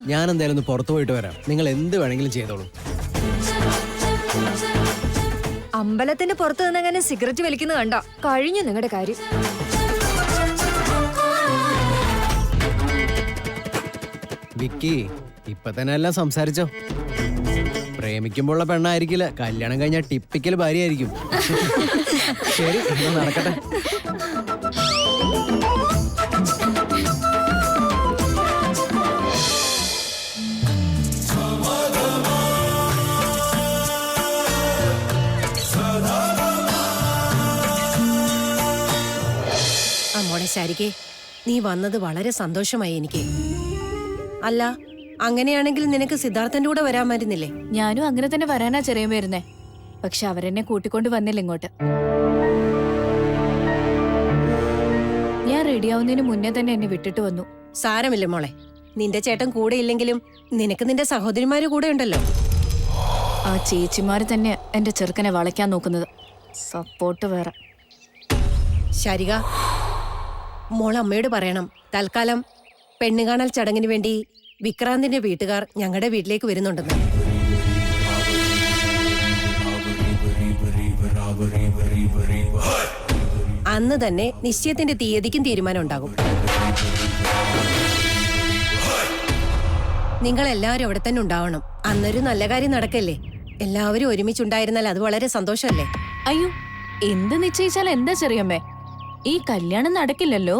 ഞാൻ എന്തായാലും ഒന്ന് പുറത്തു പോയിട്ട് വരാം. നിങ്ങൾ എന്ത് വേണമെങ്കിലും ചെയ്തോളൂ. അമ്പലത്തിന്റെ പുറത്ത് നിന്നെങ്ങനെ സിഗരറ്റ് വലിക്കുന്നത് കണ്ട കഴിഞ്ഞു നിങ്ങളുടെ കാര്യം. വിക്കി, ഇപ്പൊ തന്നെ എല്ലാം സംസാരിച്ചോ? പ്രേമിക്കുമ്പോഴുള്ള പെണ്ണായിരിക്കില്ല, കല്യാണം കഴിഞ്ഞാൽ ടിപ്പിക്കൽ ഭാര്യയായിരിക്കും. ശരി, നടക്കട്ടെ. മോളെ ശാരികേ, നീ വന്നത് വളരെ സന്തോഷമായി എനിക്ക്. അല്ല, അങ്ങനെയാണെങ്കിൽ നിനക്ക് സിദ്ധാർത്ഥന്റെ കൂടെ വരാമായിരുന്നില്ലേ? ഞാനും അങ്ങനെ തന്നെ വരാനാ ചെറിയ വരുന്നേ. പക്ഷെ അവരെന്നെ കൂട്ടിക്കൊണ്ട് വന്നില്ല ഇങ്ങോട്ട്. ഞാൻ റെഡിയാവുന്നതിന് മുന്നേ തന്നെ എന്നെ വിട്ടിട്ട് വന്നു. സാരമില്ല മോളെ, നിന്റെ ചേട്ടൻ കൂടെ ഇല്ലെങ്കിലും നിനക്ക് നിന്റെ സഹോദരിമാര് കൂടെ ഉണ്ടല്ലോ. ആ ചേച്ചിമാര് തന്നെ എന്റെ ചെറുക്കനെ വളയ്ക്കാൻ നോക്കുന്നത്. സപ്പോർട്ട് വേറെ. ശാരിക, മോൾ അമ്മയോട് പറയണം, തൽക്കാലം പെണ്ണുകാണൽ ചടങ്ങിന് വേണ്ടി വിക്രാന്തിന്റെ വീട്ടുകാർ ഞങ്ങളുടെ വീട്ടിലേക്ക് വരുന്നുണ്ടെന്ന്. അന്ന് തന്നെ നിശ്ചയത്തിന്റെ തീയതിക്കും തീരുമാനം ഉണ്ടാകും. നിങ്ങൾ എല്ലാവരും അവിടെ തന്നെ ഉണ്ടാവണം. അന്നൊരു നല്ല കാര്യം നടക്കല്ലേ? എല്ലാവരും ഒരുമിച്ചുണ്ടായിരുന്നാൽ അത് വളരെ സന്തോഷമല്ലേ? അയ്യോ, എന്ത് നിശ്ചയിച്ചാൽ എന്താ ചെറിയമ്മേ? ഈ കല്യാണം നടക്കില്ലല്ലോ.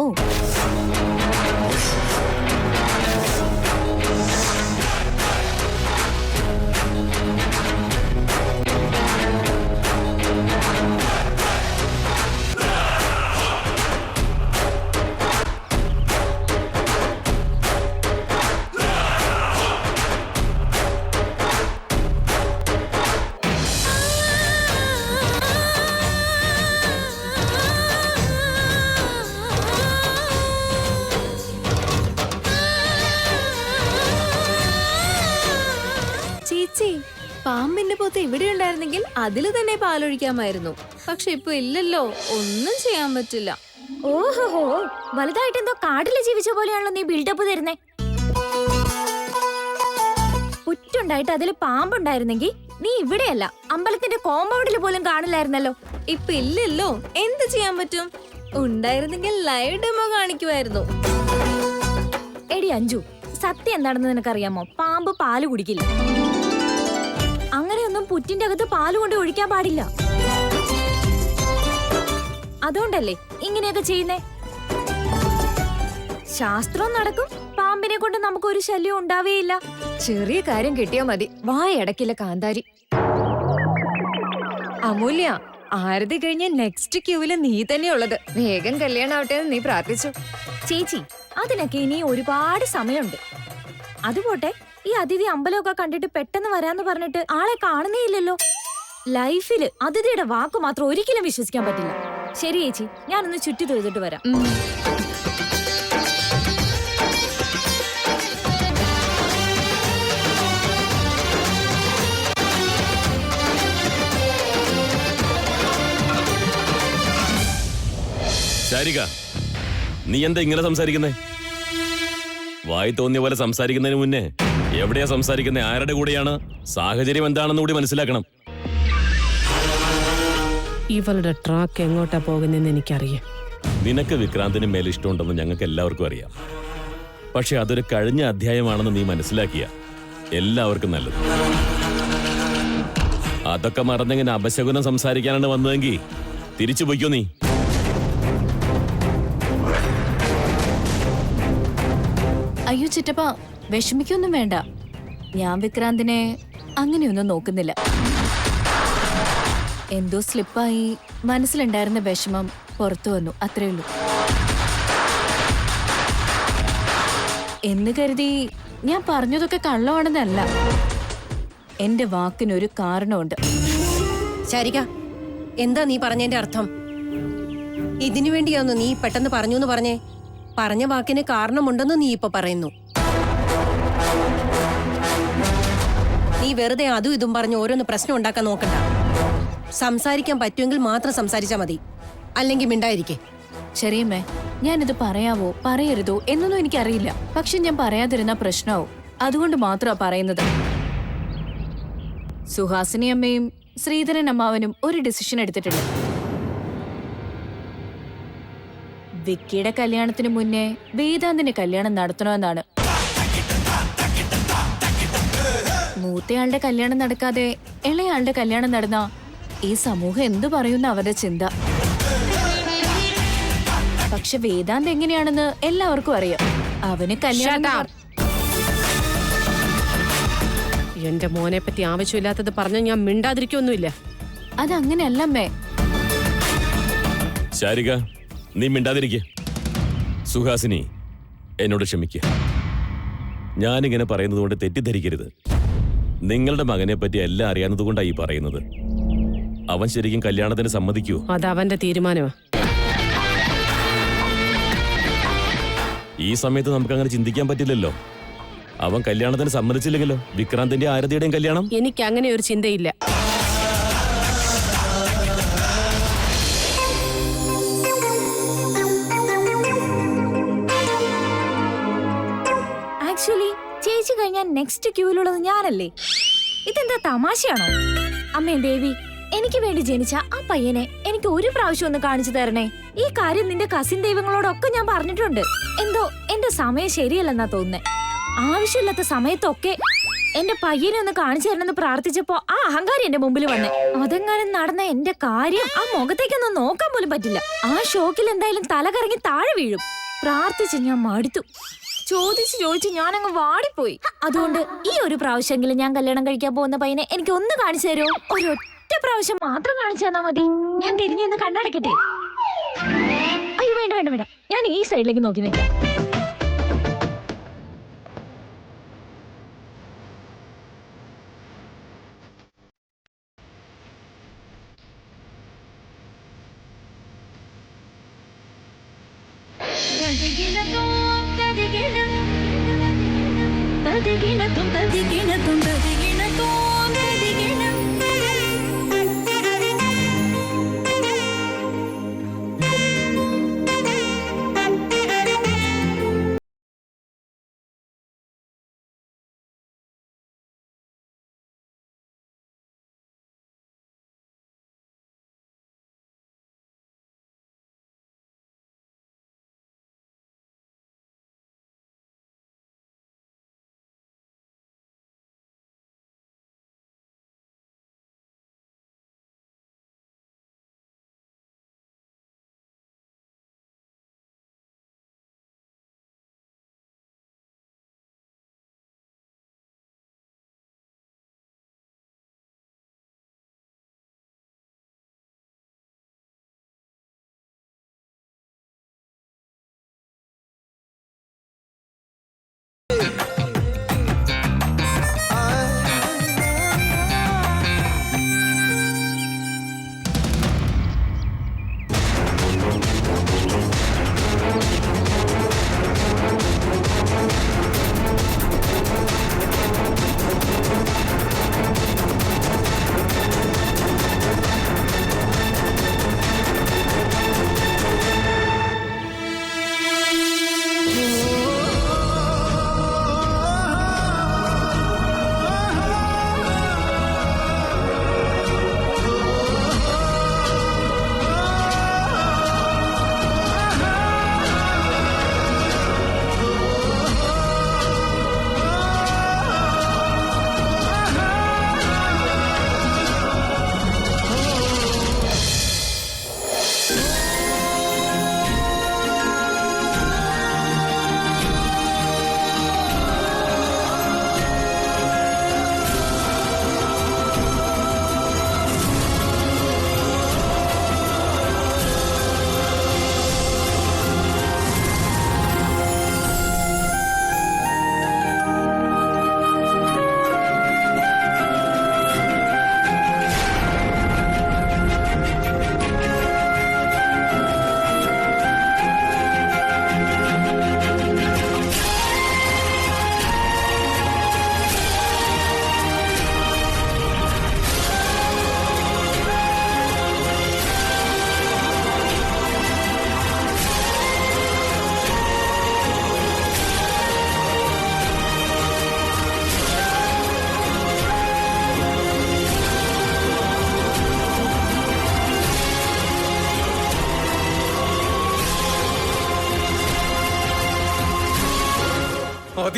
പാമ്പിന്റെ പോത്ത് ഇവിടെ ഉണ്ടായിരുന്നെങ്കിൽ അതില് തന്നെ പാലൊഴിക്കാമായിരുന്നു. പക്ഷെ ഇപ്പൊ ഇല്ലല്ലോ, ഒന്നും ചെയ്യാൻ പറ്റില്ല. ഓഹോ, വലുതായിട്ട് എന്തോ കാട്ടില് ജീവിച്ച പോലെയാണല്ലോ നീ ബിൽഡപ്പ് തരുന്നേ. പുറ്റുണ്ടായിട്ട് അതില് പാമ്പുണ്ടായിരുന്നെങ്കിൽ നീ ഇവിടെയല്ല, അമ്പലത്തിന്റെ കോമ്പൗണ്ടിൽ പോലും കാണില്ലായിരുന്നല്ലോ. ഇപ്പൊ ഇല്ലല്ലോ, എന്ത് ചെയ്യാൻ പറ്റും? ഉണ്ടായിരുന്നെങ്കിൽ ലൈവ് ഡെമോ കാണിക്കുമായിരുന്നു. എടി അഞ്ജു, സത്യം എന്താണെന്ന് നിനക്കറിയാമോ? പാമ്പ് പാല് കുടിക്കില്ല. അങ്ങനെയൊന്നും പുറ്റിന്റെ അകത്ത് പാല് കൊണ്ട് ഒഴിക്കാൻ പാടില്ല. അതുകൊണ്ടല്ലേ ഇങ്ങനെയൊക്കെ ചെയ്യുന്നേ. ശാസ്ത്രവും നടക്കും, പാമ്പിനെ കൊണ്ട് നമുക്കൊരു ശല്യം ഉണ്ടാവേയില്ല. ചെറിയ കാര്യം കിട്ടിയാ മതി, വായടക്കില്ല കാന്താരി. അമൂല്യ, ആരതി കഴിഞ്ഞ് നെക്സ്റ്റ് ക്യൂവില് നീ തന്നെയുള്ളത്. വേഗം കല്യാണം ആവട്ടെ എന്ന് നീ പ്രാർത്ഥിച്ചു. ചേച്ചി, അതിനൊക്കെ ഇനി ഒരുപാട് സമയമുണ്ട്. അതുപോട്ടെ, ഈ അതിഥി അമ്പലമൊക്കെ കണ്ടിട്ട് പെട്ടെന്ന് വരാന്ന് പറഞ്ഞിട്ട് ആളെ കാണുന്നേ ഇല്ലല്ലോ. ലൈഫില് അതിഥിയുടെ വാക്ക് മാത്രം ഒരിക്കലും വിശ്വസിക്കാൻ പറ്റില്ല. ശരി ചേച്ചി, ഞാനൊന്ന് ചുറ്റി തൊഴുതിട്ട് വരാം. ശാരിക, നീ എന്താ ഇങ്ങനെ സംസാരിക്കുന്നേ? വായി തോന്നിയ പോലെ സംസാരിക്കുന്നതിന് മുന്നേ എവിടെയാ സംസാരിക്കുന്നത്, ആരുടെ കൂടെയാണ്, സാഹചര്യം എന്താണെന്ന് കൂടി മനസ്സിലാക്കണം. ഇവളുടെ ട്രാക്ക് എങ്ങോട്ടാ പോകുന്നതെന്ന് എനിക്കറിയാം. നിനക്ക് വിക്രാന്തിന് മേൽ ഇഷ്ടമുണ്ടെന്ന് ഞങ്ങൾക്ക് എല്ലാവർക്കും അറിയാം. പക്ഷെ അതൊരു കഴിഞ്ഞ അധ്യായമാണെന്ന് നീ മനസ്സിലാക്കിയ എല്ലാവർക്കും നല്ലത്. അതൊക്കെ മറന്നിങ്ങനെ അപശകുനം സംസാരിക്കാനാണ് വന്നതെങ്കിൽ തിരിച്ചു പോയിക്കോ നീ. അയ്യോ ചിറ്റപ്പ, വിഷമിക്കൊന്നും വേണ്ട. ഞാൻ വിക്രാന്തിനെ അങ്ങനെയൊന്നും നോക്കുന്നില്ല. എന്തോ സ്ലിപ്പായി മനസ്സിലുണ്ടായിരുന്ന വിഷമം പുറത്തു വന്നു, അത്രയുള്ളൂ. എന്ന് കരുതി ഞാൻ പറഞ്ഞതൊക്കെ കള്ളമാണെന്നല്ല. എന്റെ വാക്കിനൊരു കാരണമുണ്ട്. ശാരിക, എന്താ നീ പറഞ്ഞതിന്റെ അർത്ഥം? ഇതിനു വേണ്ടിയാണോ നീ പെട്ടെന്ന് പറഞ്ഞു എന്ന് പറഞ്ഞേ? പറഞ്ഞ വാക്കിന് കാരണമുണ്ടെന്ന് നീ ഇപ്പൊ പറയുന്നു. നീ വെറുതെ അതും ഇതും പറഞ്ഞ് ഓരോന്ന് പ്രശ്നം ഉണ്ടാക്കാൻ നോക്കണ്ട. സംസാരിക്കാൻ പറ്റുമെങ്കിൽ മാത്രം സംസാരിച്ചാൽ മതി, അല്ലെങ്കിൽ മിണ്ടായിരിക്കെ. ചെറിയമ്മേ, ഞാനിത് പറയാവോ പറയരുതോ എന്നൊന്നും എനിക്കറിയില്ല. പക്ഷെ ഞാൻ പറയാതിരുന്ന പ്രശ്നമാവും. അതുകൊണ്ട് മാത്രമാ പറയുന്നത്. സുഹാസിനി അമ്മയും ശ്രീധരൻ അമ്മാവനും ഒരു ഡിസിഷൻ എടുത്തിട്ടുണ്ട്. വിക്കിയുടെ കല്യാണത്തിന് മുന്നേ വേദാന്തിന്റെ കല്യാണം നടത്തണമെന്നാണ്. മൂത്തയാളുടെ കല്യാണം നടക്കാതെ ഇളയാളുടെ കല്യാണം നടന്ന ഈ സമൂഹം എന്തു പറയുന്ന അവരുടെ ചിന്ത. പക്ഷെ വേദാന്ത് എങ്ങനെയാണെന്ന് എല്ലാവർക്കും അറിയാം. അവന് കല്യാണം എന്റെ മോനെ പറ്റി ആവശ്യമില്ലാത്തത് പറഞ്ഞ ഞാൻ മിണ്ടാതിരിക്കൊന്നുമില്ല. അതങ്ങനെയല്ലമ്മേ. ശാരിക, നീ മിണ്ടാതിരിക്കെ. സുഹാസിനി, എന്നോട് ക്ഷമിക്കുക. ഞാനിങ്ങനെ പറയുന്നത് കൊണ്ട് തെറ്റിദ്ധരിക്കരുത്. നിങ്ങളുടെ മകനെ പറ്റി എല്ലാം അറിയാവുന്നതുകൊണ്ടാണ് ഈ പറയുന്നത്. അവൻ ശരിക്കും കല്യാണത്തിന് സമ്മതിക്കുവോ? അത് അവന്റെ തീരുമാനമാ. ഈ സമയത്ത് നമുക്ക് അങ്ങനെ ചിന്തിക്കാൻ പറ്റില്ലല്ലോ. അവൻ കല്യാണത്തിന് സമ്മതിച്ചില്ലെങ്കിലോ? വിക്രാന്തിന്റെ ആരതിയുടെയും കല്യാണം? എനിക്ക് അങ്ങനെ ഒരു ചിന്തയില്ല. ആക്ച്വലി ചേച്ചി കഴിഞ്ഞാൽ നെക്സ്റ്റ് ക്യൂവിലുള്ളത് ഞാനല്ലേ? ഇതെന്താ തമാശയാണോ? അമ്മേ ദേവി, എനിക്ക് വേണ്ടി ജനിച്ച ആ പയ്യനെ എനിക്ക് ഒരു പ്രാവശ്യം ഒന്ന് കാണിച്ചു തരണേ. ഈ കാര്യം നിന്റെ കസിൻ ദൈവങ്ങളോടൊക്കെ ഞാൻ പറഞ്ഞിട്ടുണ്ട്. എന്തോ എന്റെ സമയം ശരിയല്ലെന്നാ തോന്നുന്നേ. ആവശ്യമില്ലാത്ത സമയത്തൊക്കെ എന്റെ പയ്യനെ ഒന്ന് കാണിച്ചു തരണമെന്ന് പ്രാർത്ഥിച്ചപ്പോ ആ അഹങ്കാരി എന്റെ മുമ്പിൽ വന്നേ. അതെങ്ങാനും നടന്ന എന്റെ കാര്യം ആ മുഖത്തേക്കൊന്നും നോക്കാൻ പോലും പറ്റില്ല. ആ ഷോക്കിൽ എന്തായാലും തല കറങ്ങി താഴെ വീഴും. പ്രാർത്ഥിച്ച് ഞാൻ മടുത്തു. ചോദിച്ച് ഞാനങ്ങ് വാടിപ്പോയി. അതുകൊണ്ട് ഈ ഒരു പ്രാവശ്യമെങ്കിലും ഞാൻ കല്യാണം കഴിക്കാൻ പോകുന്ന പയ്യനെ എനിക്ക് ഒന്ന് കാണിച്ചു തരുമോ? ഒരൊറ്റ പ്രാവശ്യം മാത്രം കാണിച്ചു തന്നാ മതി. ഞാൻ തിരിഞ്ഞെന്ന് കണ്ണടക്കട്ടെ. അയ്യോ വേണ്ട വേണ്ട വേണ്ട, ഞാൻ ഈ സൈഡിലേക്ക് നോക്കി നിൽക്കാം.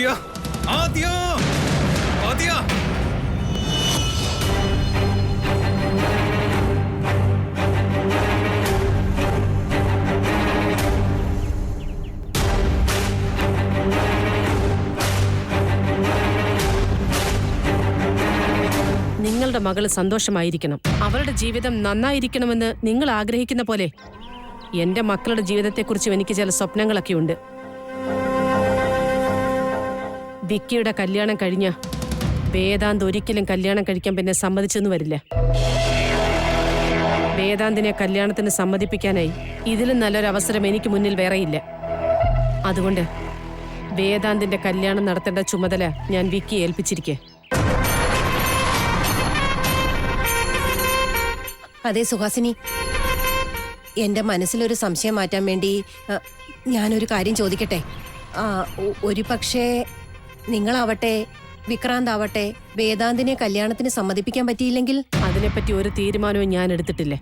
ആദ്യ ആദ്യ ആദ്യ നിങ്ങളുടെ മകള് സന്തോഷമായിരിക്കണം, അവളുടെ ജീവിതം നന്നായിരിക്കണമെന്ന് നിങ്ങൾ ആഗ്രഹിക്കുന്ന പോലെ എന്റെ മക്കളുടെ ജീവിതത്തെക്കുറിച്ചും എനിക്ക് ചില സ്വപ്നങ്ങളൊക്കെ ഉണ്ട്. വിക്കിയുടെ കല്യാണം കഴിഞ്ഞ വേദാന്ത് ഒരിക്കലും കല്യാണം കഴിക്കാൻ പിന്നെ സമ്മതിച്ചെന്ന് വരില്ല. വേദാന്തിനെ കല്യാണത്തിന് സമ്മതിപ്പിക്കാനായി ഇതിലും നല്ലൊരു അവസരം എനിക്ക് മുന്നിൽ വേറെയില്ല. അതുകൊണ്ട് വേദാന്തിന്റെ കല്യാണം നടത്തേണ്ട ചുമതല ഞാൻ വിക്കിയെ ഏൽപ്പിച്ചിരിക്കെ. അതെ സുഹാസിനി, എന്റെ മനസ്സിലൊരു സംശയം മാറ്റാൻ വേണ്ടി ഞാനൊരു കാര്യം ചോദിക്കട്ടെ. ഒരു പക്ഷേ നിങ്ങളാവട്ടെ വിക്രാന്ത് ആവട്ടെ വേദാന്തിനെ കല്യാണത്തിന് സമ്മതിപ്പിക്കാൻ പറ്റിയില്ലെങ്കിൽ? അതിനെപ്പറ്റി ഒരു തീരുമാനവും ഞാൻ എടുത്തിട്ടില്ല.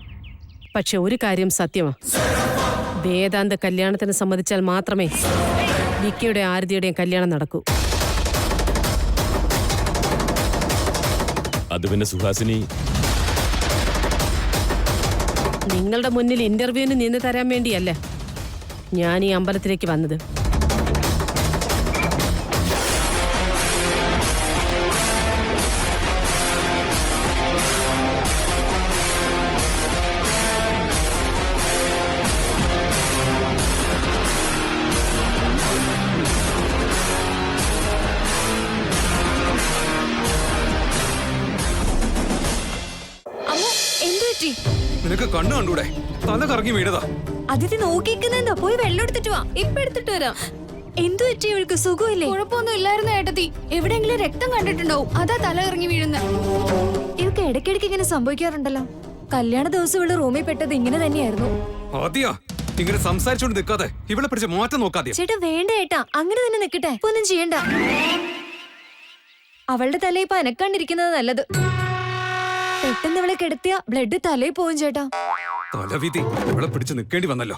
പക്ഷെ ഒരു കാര്യം സത്യമാ, വേദാന്ത് കല്യാണത്തിന് സമ്മതിച്ചാൽ മാത്രമേ വിക്കിയുടെ ആരതിയുടെയും കല്യാണം നടക്കൂ. അത് പിന്നെ സുഹാസിനി, നിങ്ങളുടെ മുന്നിൽ ഇന്റർവ്യൂവിന് നിന്ന് തരാൻ വേണ്ടിയല്ല ഞാൻ ഈ അമ്പലത്തിലേക്ക് വന്നത്. അമ്മോ, എന്തു പറ്റി? നിനക്ക് കണ്ണു കണ്ടൂടെ? തല കറങ്ങി വീണതാ. അതിഥി നോക്കിക്കുന്നെന്താ? പോയി വെള്ളം എടുത്തിട്ട് വാ. ഇപ്പൊ എടുത്തിട്ട് വരാം. എന്തു പറ്റി? ഇവൾക്ക് സുഖമില്ലേ? കുഴപ്പമൊന്നും ഇല്ലായിരുന്നു ഏട്ടത്തി. എവിടെയെങ്കിലും രക്തം കണ്ടിട്ടുണ്ടാവും, അതാ തല ഇറങ്ങി വീഴുന്നത്. ഇവൾക്ക് ഇടയ്ക്കിടയ്ക്ക് ഇങ്ങനെ സംഭവിക്കാറുണ്ടല്ലോ. കല്യാണ ദിവസം ഇവള് റൂമിൽ പെട്ടത് ഇങ്ങനെ തന്നെയായിരുന്നു. ആദ്യ ഇങ്ങനെ സംസാരിച്ചോണ്ട് നിൽക്കാതെ ഇവളെ പിടിച്ച് മാറ്റം നോക്കാതെ. ചേട്ടാ വേണ്ട ഏട്ടാ, അങ്ങനെ തന്നെ നിക്കട്ടെ, ഒന്നും ചെയ്യണ്ട. അവളുടെ തലയിൽ ഇപ്പൊ അനക്കാണ്ടിരിക്കുന്നത് നല്ലത്. പെട്ടെന്ന് ഇവളെ കെടുത്തിയ ബ്ലഡ് തലയിൽ പോവും ചേട്ടാ. തലവിധി, ഇവളെ പിടിച്ച് നിൽക്കേണ്ടി വന്നല്ലോ.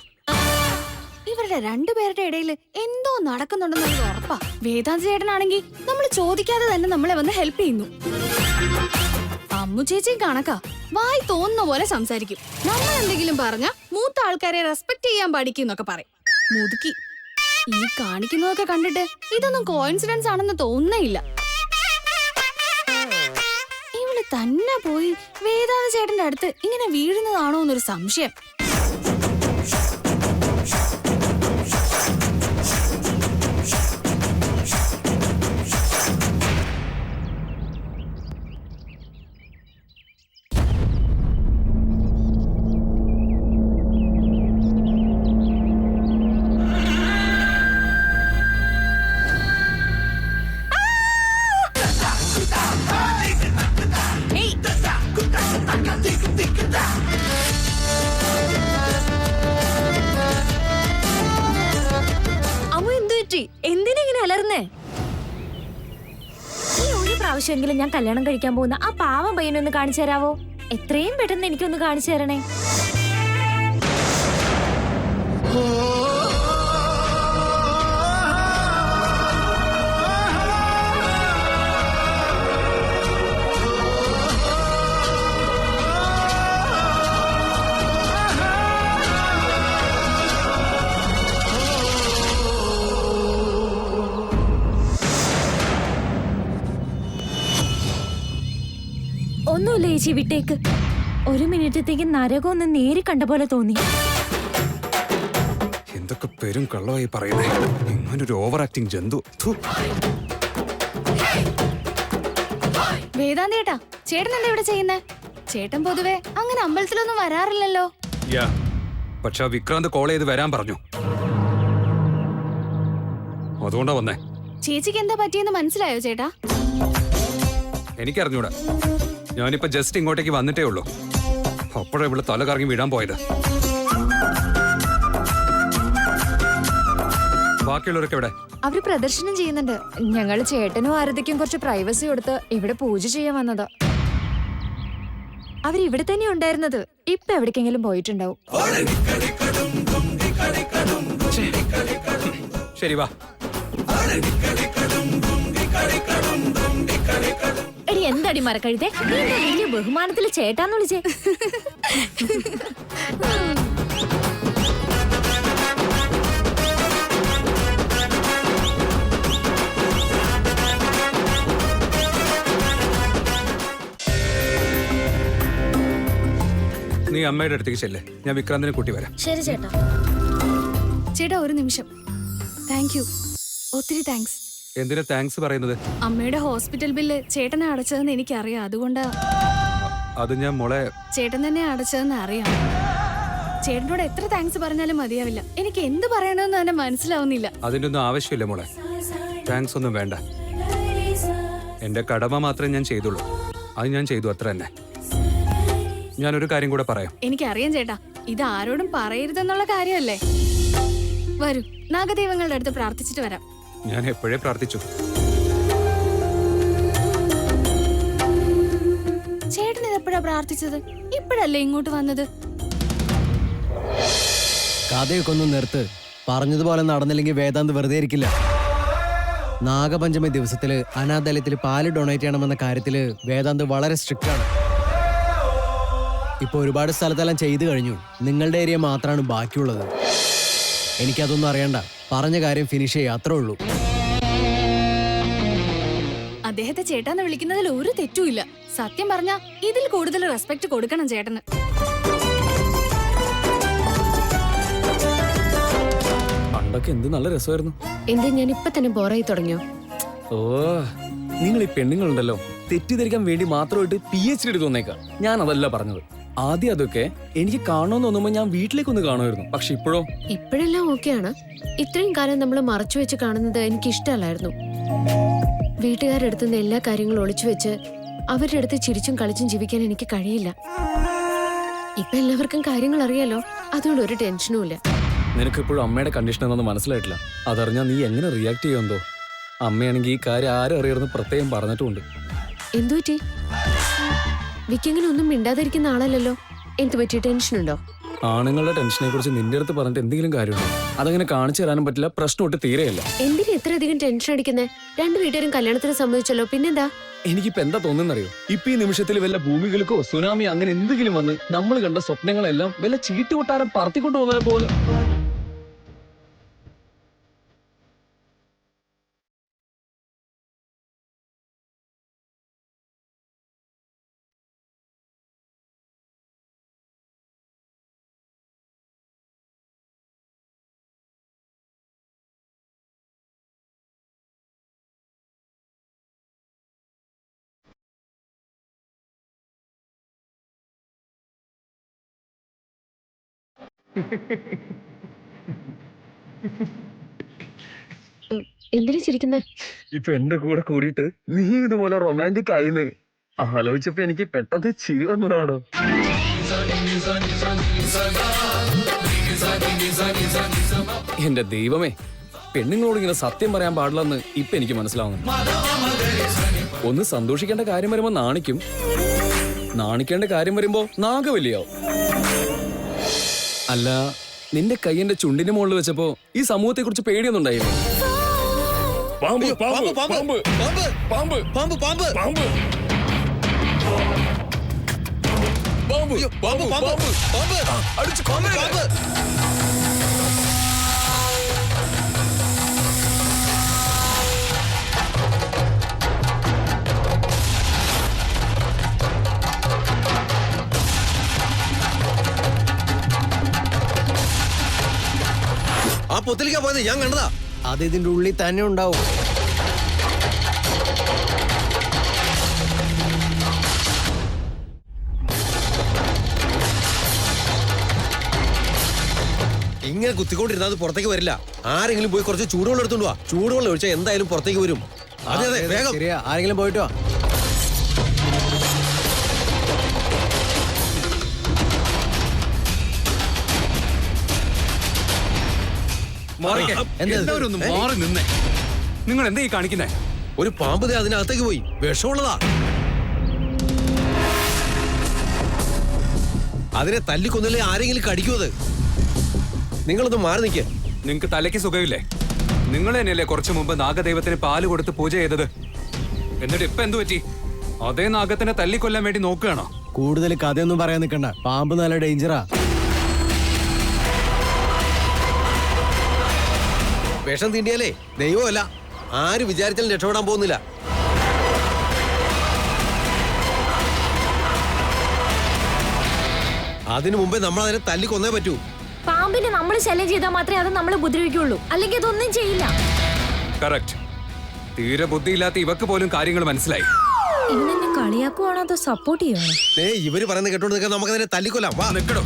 ഇവരുടെ രണ്ടുപേരുടെ ഇടയിൽ എന്തോ നടക്കുന്നുണ്ടെന്ന് എനിക്ക് ഉറപ്പാ. വേദാന്ത ചേട്ടനാണെങ്കിൽ നമ്മൾ ചോദിക്കാതെ തന്നെ നമ്മളെ വന്ന് ഹെൽപ്പ് ചെയ്യുന്നു. അമ്മു ചേച്ചിയും കണക്കാ, വായി തോന്നുന്ന പോലെ സംസാരിക്കും. നമ്മൾ എന്തെങ്കിലും പറഞ്ഞ മൂത്ത ആൾക്കാരെ റെസ്പെക്ട് ചെയ്യാൻ പഠിക്കുന്നൊക്കെ പറയും. മുതുക്കി ഈ കാണിക്കുന്നതൊക്കെ കണ്ടിട്ട് ഇതൊന്നും കോയിൻസിഡൻസ് ആണെന്ന് തോന്നുന്നില്ല. ഇവള് തന്നെ പോയി വേദാന്ത ചേട്ടന്റെ അടുത്ത് ഇങ്ങനെ വീഴുന്നതാണോ എന്നൊരു സംശയം. എന്തിനെങ്ങനെ അലർന്നേ? ഈ ഒരു പ്രാവശ്യമെങ്കിലും ഞാൻ കല്യാണം കഴിക്കാൻ പോകുന്ന ആ പാവം പയ്യനൊന്ന് കാണിച്ചു തരാവോ? എത്രയും പെട്ടെന്ന് എനിക്കൊന്ന് കാണിച്ചു തരണേ. ഒന്നുമില്ല ചേച്ചി, വിട്ടേക്ക്. ഒരു മിനിറ്റത്തേക്ക് നരകം ഒന്ന് നേരി കണ്ട പോലെ തോന്നി. എന്തൊക്കെ പേരും കള്ളമായി പറയുന്നേ. ഇങ്ങനൊരു ഓവർ ആക്ടിങ് ജന്തു. വേദാന്ത ചേട്ടാ, ചേട്ടൻ എന്താ ഇവിടെ ചെയ്യുന്നേ? ചേട്ടൻ പൊതുവെ അങ്ങനെ അമ്പലത്തിലൊന്നും വരാറില്ലല്ലോ. പക്ഷെ വിക്രാന്ത് കോൾ ചെയ്ത് വരാൻ പറഞ്ഞു, അതുകൊണ്ടാ വന്നേ. ചേച്ചിക്ക് എന്താ പറ്റിയെന്ന് മനസ്സിലായോ ചേട്ടാ? എനിക്കറിഞ്ഞൂടാ, ഞാനിപ്പോ ജസ്റ്റ് ഇങ്ങോട്ടേക്ക് വന്നിട്ടേ ഉള്ളൂ. അപ്പോഴാ ഇവിടെ തല കറങ്ങി വീഴാൻ പോയത്. ബാക്കിയുള്ളവരൊക്കെ ഇവിടെ? അവര് പ്രദർശനം ചെയ്യുന്നുണ്ട്. ഞങ്ങള് ചേട്ടനും ആരതിക്കും കുറച്ച് പ്രൈവസി കൊടുത്ത് ഇവിടെ പൂജ ചെയ്യാൻ വന്നതാ. അവരിവിടെ തന്നെ ഉണ്ടായിരുന്നത്. ഇപ്പൊ എവിടേക്കെങ്കിലും പോയിട്ടുണ്ടാവും. ശരി വാ. എന്താടി മരക്കഴുതേ, നീ എന്താ വലിയ ബഹുമാനത്തിൽ ചേട്ടാന്ന് വിളിച്ചേ? നീ അമ്മയുടെ അടുത്തേക്ക് ചെല്ലേ, ഞാൻ വിക്രാന്തിനെ കൂട്ടി വരാം. ശരി ചേട്ടാ. ചേട്ടാ ഒരു നിമിഷം. താങ്ക് യു, ഒത്തിരി താങ്ക്സ്. എന്തിനാ താങ്ക്സ് പറയുന്നത്? അമ്മയുടെ ഹോസ്പിറ്റൽ ബില്ല് ചേട്ടനെ അടച്ചതെന്ന് എനിക്കറിയാം. അതുകൊണ്ട് അത് ഞാൻ മോളെ ചേട്ടൻ തന്നെ അടച്ചതെന്ന് അറിയാം. ചേട്ടനോട് എത്ര താങ്ക്സ് പറഞ്ഞാലും മതിയാവില്ല. എനിക്ക് എന്ത് പറയണമെന്ന് തന്നെ മനസ്സിലാവുന്നില്ല. അതിൻ്റെ ഒന്നും ആവശ്യമില്ല മോളെ. താങ്ക്സ് ഒന്നും വേണ്ട. എന്റെ കടമ മാത്രമേ ഞാൻ ചെയ്തുള്ളൂ. അത് ഞാൻ ചെയ്തു, അത്ര തന്നെ. ഞാനൊരു കാര്യം കൂടെ പറയാം. എനിക്കറിയാം ചേട്ടാ, ഇത് ആരോടും പറയരുതെന്നുള്ള കാര്യമല്ലേ. വരൂ, നാഗദൈവങ്ങളുടെ അടുത്ത് പ്രാർത്ഥിച്ചിട്ട് വരാം. ഞാൻ എപ്പോഴേ പ്രാർത്ഥിച്ചു. ചേട്ടൻ ഇതെപ്പോഴാ പ്രാർത്ഥിച്ചത്? ഇപ്പോഴല്ലേ ഇങ്ങോട്ട് വന്നത്? കഥയൊക്കെ ഒന്ന് നിർത്ത്. പറഞ്ഞതുപോലെ നടന്നില്ലെങ്കിൽ വേദാന്ത് വെറുതെ ഇരിക്കില്ല. നാഗപഞ്ചമി ദിവസത്തില് അനാഥാലയത്തിൽ പാല് ഡൊണേറ്റ് ചെയ്യണമെന്ന കാര്യത്തില് വേദാന്ത് വളരെ സ്ട്രിക്റ്റ് ആണ്. ഇപ്പൊ ഒരുപാട് സ്ഥലത്തെല്ലാം ചെയ്തു കഴിഞ്ഞു. നിങ്ങളുടെ ഏരിയ മാത്രമാണ് ബാക്കിയുള്ളത്. എനിക്കതൊന്നും അറിയണ്ട. പറഞ്ഞ കാര്യം ഫിനിഷ് ചെയ്യുക, അത്രേ ഉള്ളൂ. അദ്ദേഹത്തെ ചേട്ടാന്ന് വിളിക്കുന്നതിൽ ഒരു തെറ്റുമില്ല. സത്യം പറഞ്ഞാ ഇതിൽ കൂടുതൽ റെസ്പെക്ട് കൊടുക്കണം ചേട്ടന്. പണ്ടൊക്കെ എന്ത് നല്ല രസമായിരുന്നു. എന്തേ ഞാൻ ഇപ്പൊ തന്നെ ബോറായി തുടങ്ങിയോ? ഓ, നിങ്ങൾ ഈ പെണ്ണുങ്ങളുണ്ടല്ലോ, തെറ്റിദ്ധരിക്കാൻ വേണ്ടി മാത്രമായിട്ട് PhD എടുത്ത് വന്നേക്കാം. ഞാൻ അതല്ല പറഞ്ഞത്. ആദ്യം അതൊക്കെ എനിക്ക് കാണണമെന്ന് തോന്നുമ്പോ ഞാൻ വീട്ടിലേക്കൊന്ന് കാണുമായിരുന്നു. പക്ഷെ ഇപ്പോഴോ? ഇപ്പോഴെല്ലാം ഓക്കെയാണ്. ഇത്രയും കാലം നമ്മൾ മറച്ചു വെച്ച് കാണുന്നത് എനിക്ക് ഇഷ്ടമല്ലായിരുന്നു. വീട്ടുകാരുടെ അടുത്ത് നിന്ന് എല്ലാ കാര്യങ്ങളും ഒളിച്ചു വെച്ച് അവരുടെ അടുത്ത് ചിരിച്ചും കളിച്ചും ജീവിക്കാൻ എനിക്ക് കഴിയില്ല. ഇപ്പൊ എല്ലാവർക്കും കാര്യങ്ങൾ അറിയാലോ, അതുകൊണ്ട് ഒരു ടെൻഷനും ഇല്ല. നിനക്കിപ്പോഴും അമ്മയുടെ കണ്ടീഷൻ എന്നൊന്നും മനസ്സിലായിട്ടില്ല. അതറിഞ്ഞാൽ നീ എങ്ങനെ റിയാക്ട് ചെയ്യുമെന്തോ. അമ്മയാണെങ്കിൽ ഈ കാര്യം ആരും അറിയണമെന്ന് പ്രത്യേകം പറഞ്ഞിട്ടുമുണ്ട്. എന്തുപറ്റി? വിക്കിങ്ങനെ ഒന്നും മിണ്ടാതിരിക്കുന്ന ആളല്ലല്ലോ. എന്ത് പറ്റി? ടെൻഷനുണ്ടോ? ആണുങ്ങളുടെ ടെൻഷനെ കുറിച്ച് നിന്റെ അടുത്ത് പറഞ്ഞിട്ട് എന്തെങ്കിലും കാര്യമുണ്ടോ? അതങ്ങനെ കാണിച്ചു തരാനും പറ്റില്ല. പ്രശ്നം ഒട്ട് തീരെയല്ല. എന്തിനാ എത്ര അധികം ടെൻഷൻ അടിക്കുന്നേ? രണ്ടു വീട്ടുകാരും കല്യാണത്തിന് സമ്മതിച്ചല്ലോ, പിന്നെന്താ? എനിക്കിപ്പോ എന്താ തോന്നുന്നറിയോ? ഇപ്പൊ ഈ നിമിഷത്തിൽ വല്ല ഭൂമികൾക്കോ സുനാമി അങ്ങനെ എന്തെങ്കിലും വന്ന് നമ്മൾ കണ്ട സ്വപ്നങ്ങളെല്ലാം വല്ല ചീട്ടുകൊട്ടാരം പറത്തിക്കൊണ്ടു പോകുന്നത് പോലെ. എന്തിനാ ചിരിക്കുന്നേ? ഇപ്പൊ എന്റെ കൂടെ കൂടിയിട്ട് നീ ഇതുപോലെ റൊമാൻറ്റിക് ആയിന്ന് ആലോചിച്ചപ്പോ എനിക്ക് പെട്ടെന്ന് ചിരി വന്നതാണോ? എന്റെ ദൈവമേ, പെണ്ണുങ്ങളോട് ഇങ്ങനെ സത്യം പറയാൻ പാടില്ലെന്ന് ഇപ്പൊ എനിക്ക് മനസ്സിലാവുന്നു. ഒന്ന് സന്തോഷിക്കേണ്ട കാര്യം വരുമ്പോ നാണിക്കും, നാണിക്കേണ്ട കാര്യം വരുമ്പോ നാഗവല്ലിയാവും. അല്ല, നിന്റെ കൈ എന്റെ ചുണ്ടിന്റെ മുകളിൽ വെച്ചപ്പോ ഈ സമൂഹത്തെ കുറിച്ച് പേടിയൊന്നും ഉണ്ടായില്ലേ? പാമ്പ് പാമ്പ് പാമ്പ് പാമ്പ് പാമ്പ് പാമ്പ് പാമ്പ് പാമ്പ് പാമ്പ് പാമ്പ് പാമ്പ് അടിച്ചു പാമ്പ്. ആ പൊത്തിലേക്കാ പോയത്, ഞാൻ കണ്ടതാ. അത് ഇതിന്റെ ഉള്ളിൽ തന്നെ ഉണ്ടാവും. ഇങ്ങനെ കുത്തിക്കൊണ്ടിരുന്നാൽ അത് പുറത്തേക്ക് വരില്ല. ആരെങ്കിലും പോയി കുറച്ച് ചൂടുവെള്ളം എടുത്തോണ്ട് വാ. ചൂടുവെള്ളം ഒഴിച്ചാൽ എന്തായാലും പുറത്തേക്ക് വരും. അതെ അതെ, വേഗം. ശരിയാ, ആരെങ്കിലും പോയിട്ട് വാ. മാറി നിന്നേ. നിങ്ങൾ എന്താ ഈ കാണിക്കുന്നേ? ഒരു പാമ്പ് അതിനകത്തേക്ക് പോയി. വിഷമുള്ളതാ. അതിനെ തല്ലിക്കൊന്നില്ലേ ആരെങ്കിലും കടിക്കുമത്. നിങ്ങളൊന്ന് മാറി നിൽക്കുക. നിങ്ങൾക്ക് തലയ്ക്ക് സുഖമില്ലേ? നിങ്ങൾ തന്നെയല്ലേ കുറച്ചു മുമ്പ് നാഗദൈവത്തിന് പാല് കൊടുത്ത് പൂജ ചെയ്തത്? എന്നിട്ട് ഇപ്പൊ എന്തു പറ്റി? അതേ നാഗത്തിനെ തല്ലിക്കൊല്ലാൻ വേണ്ടി നോക്കുകയാണോ? കൂടുതൽ കഥയൊന്നും പറയാൻ നിൽക്കണ്ട. പാമ്പ് നല്ല ഡേഞ്ചറാ. വിഷം തീണ്ടിയാലേ ദൈവമല്ല, ആര് വിചാരിച്ചാലും രക്ഷപ്പെടാൻ പോകുന്നില്ല. അതിനു മുമ്പേ നമ്മൾ അതിനെ തല്ലിക്കൊന്നേ പറ്റൂ. പാമ്പിനെ നമ്മൾ ശല്യം ചെയ്താൽ മാത്രമേ അത് നമ്മളെ ഉപദ്രവിക്കുള്ളൂ, അല്ലെങ്കിൽ അതൊന്നും ചെയ്യില്ല. കറക്റ്റ്. തീരെ ബുദ്ധിയില്ലാത്ത ഇവക്ക് പോലും കാര്യങ്ങൾ മനസ്സിലായി. ഇവനെന്നെ കളിയാക്കുവാണോ അതോ സപ്പോർട്ട് ചെയ്യുവാണോ? ഇവര് പറയുന്നത് കേട്ടോണ്ട് നിൽക്കാൻ നമുക്ക് അതിനെ തല്ലിക്കൊല്ലാം. വാ നിൽക്കണോ?